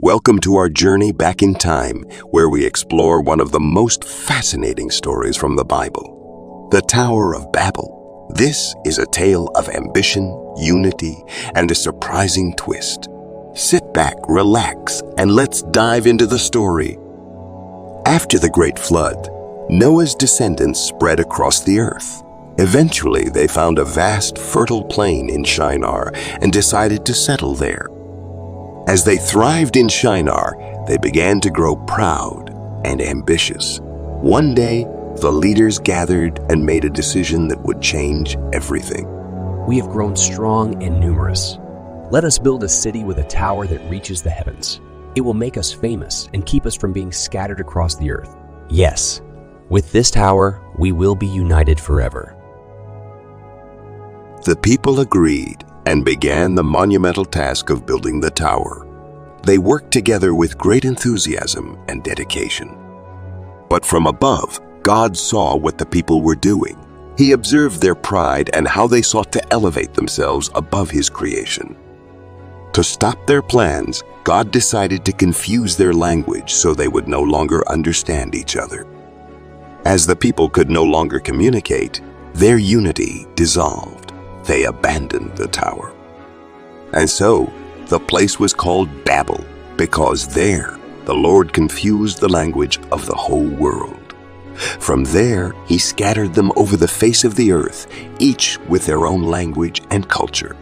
Welcome to our journey back in time, where we explore one of the most fascinating stories from the Bible, the Tower of Babel. This is a tale of ambition, unity, and a surprising twist. Sit back, relax, and let's dive into the story. After the Great Flood, Noah's descendants spread across the earth. Eventually, they found a vast, fertile plain in Shinar and decided to settle there. As they thrived in Shinar, they began to grow proud and ambitious. One day, the leaders gathered and made a decision that would change everything. We have grown strong and numerous. Let us build a city with a tower that reaches the heavens. It will make us famous and keep us from being scattered across the earth. Yes, with this tower, we will be united forever. The people agreed and began the monumental task of building the tower. They worked together with great enthusiasm and dedication. But from above, God saw what the people were doing. He observed their pride and how they sought to elevate themselves above His creation. To stop their plans, God decided to confuse their language so they would no longer understand each other. As the people could no longer communicate, their unity dissolved. They abandoned the tower. And so, the place was called Babel, because there the Lord confused the language of the whole world. From there, He scattered them over the face of the earth, each with their own language and culture.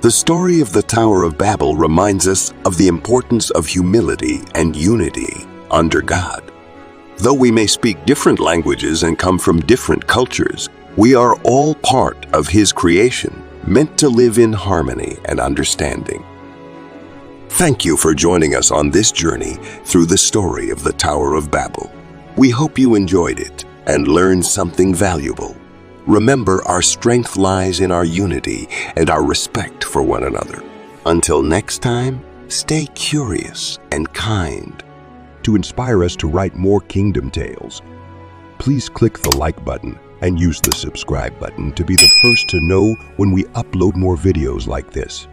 The story of the Tower of Babel reminds us of the importance of humility and unity under God. Though we may speak different languages and come from different cultures, we are all part of His creation, meant to live in harmony and understanding. Thank you for joining us on this journey through the story of the Tower of Babel. We hope you enjoyed it and learned something valuable. Remember, our strength lies in our unity and our respect for one another. Until next time, stay curious and kind. To inspire us to write more kingdom tales, please click the like button and use the subscribe button to be the first to know when we upload more videos like this.